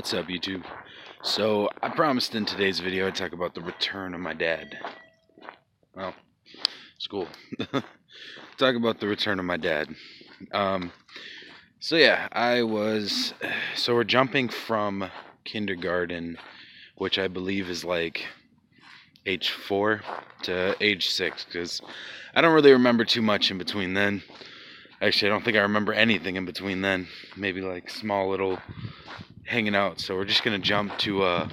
What's up, YouTube? So, I promised in today's video I'd talk about the return of my dad. Well, it's cool. Talk about the return of my dad. So we're jumping from kindergarten, which I believe is like age 4 to age 6, because I don't really remember too much in between then. Actually, I don't think I remember anything in between then. Maybe like small little hanging out. So we're just gonna jump to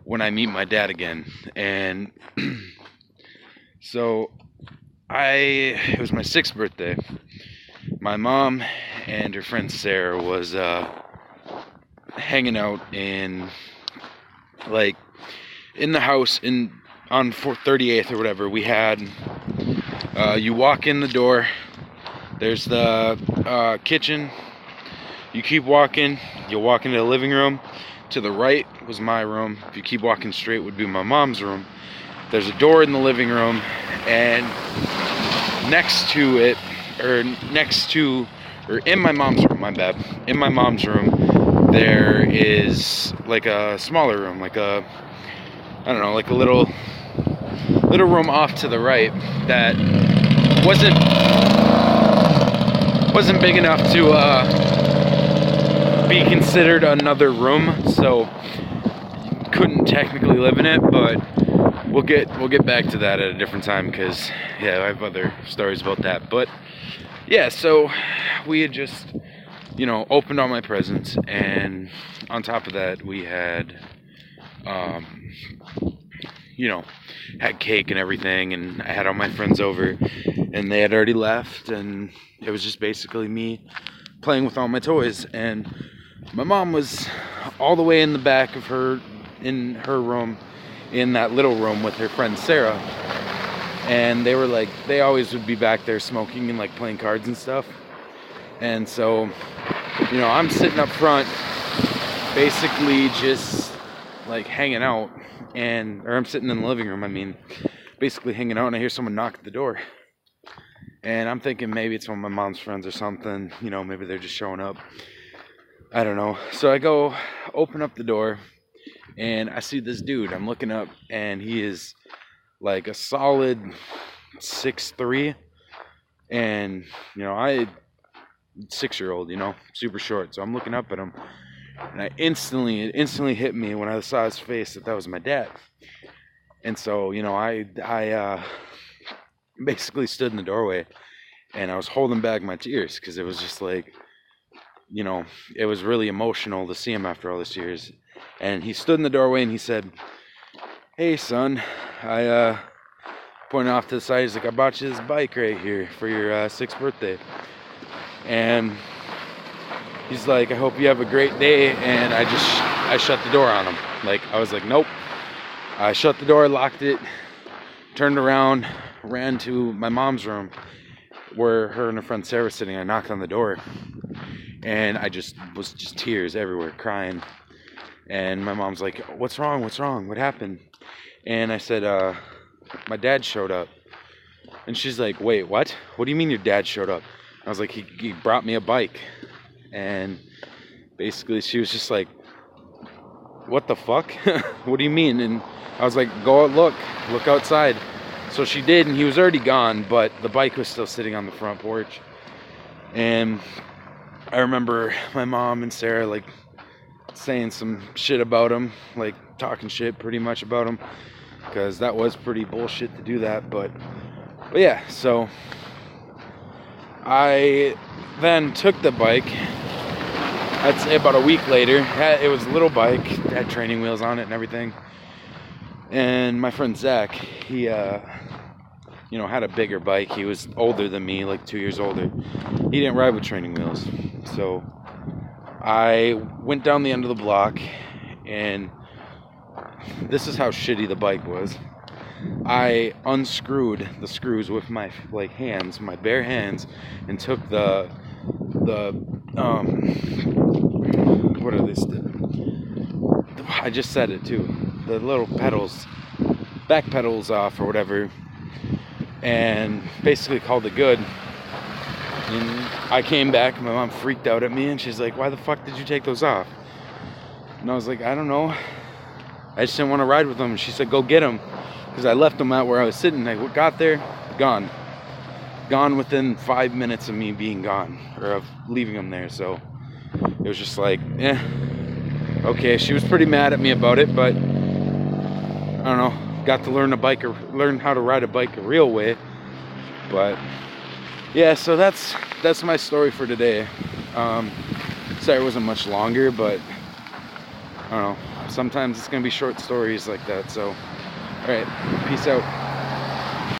when I meet my dad again. And so it was my 6th birthday. My mom and her friend Sarah was hanging out in the house on 38th or whatever. We had you walk in the door, there's the kitchen. You keep walking, you'll walk into the living room. To the right was my room. If you keep walking straight would be my mom's room. There's a door in the living room, and in my mom's room, in my mom's room, there is like a smaller room, like a little room off to the right that wasn't big enough to be considered another room, so couldn't technically live in it, but we'll get back to that at a different time, because I have other stories about that. But yeah, so we had just opened all my presents, and on top of that we had had cake and everything, and I had all my friends over, and they had already left, and it was just basically me playing with all my toys. And my mom was all the way in the back of in her room, in that little room with her friend Sarah, and they always would be back there smoking and playing cards and stuff. And so I'm sitting up front basically just hanging out, or I'm sitting in the living room, basically hanging out, and I hear someone knock at the door, and I'm thinking maybe it's one of my mom's friends or something, maybe they're just showing up, I don't know. So I go open up the door, and I see this dude. I'm looking up, and he is a solid 6'3", and I 6-year-old, super short. So I'm looking up at him, and it instantly hit me when I saw his face that was my dad. And so I basically stood in the doorway, and I was holding back my tears, because it was just it was really emotional to see him after all these years. And he stood in the doorway, and he said, "Hey son," I pointed off to the side, he's like, "I bought you this bike right here for your 6th birthday." And he's like, "I hope you have a great day." And I shut the door on him. I was like, nope. I shut the door, locked it, turned around, ran to my mom's room where her and her friend Sarah was sitting. I knocked on the door, and I was tears everywhere, crying. And my mom's like, what's wrong? What happened?" And I said, "My dad showed up." And she's like, "Wait, what? What do you mean your dad showed up?" I was like, he brought me a bike." And basically she was just like, "What the fuck?" "What do you mean?" And I was like, "Go out, look outside." So she did, and he was already gone, but the bike was still sitting on the front porch. And I remember my mom and Sarah saying some shit about him, talking shit pretty much about him, because that was pretty bullshit to do that. But yeah, so I then took the bike. I'd say about a week later. It was a little bike, it had training wheels on it and everything. And my friend Zach, he had a bigger bike. He was older than me, 2 years older. He didn't ride with training wheels. So I went down the end of the block, and this is how shitty the bike was. I unscrewed the screws with my hands, my bare hands, and took the what are these? I just said it too. The little pedals, back pedals off or whatever, and basically called it good. And I came back, my mom freaked out at me, and she's like, "Why the fuck did you take those off?" And I was like, I don't know. I just didn't want to ride with them. And she said, go get him. Because I left them out where I was sitting. I got there, gone. Gone within 5 minutes of me being gone, or of leaving them there. So it was just like, okay. She was pretty mad at me about it, but I don't know. Got to learn how to ride a bike a real way. But yeah, so that's my story for today. Sorry it wasn't much longer, but I don't know. Sometimes it's gonna be short stories like that. So, all right, peace out.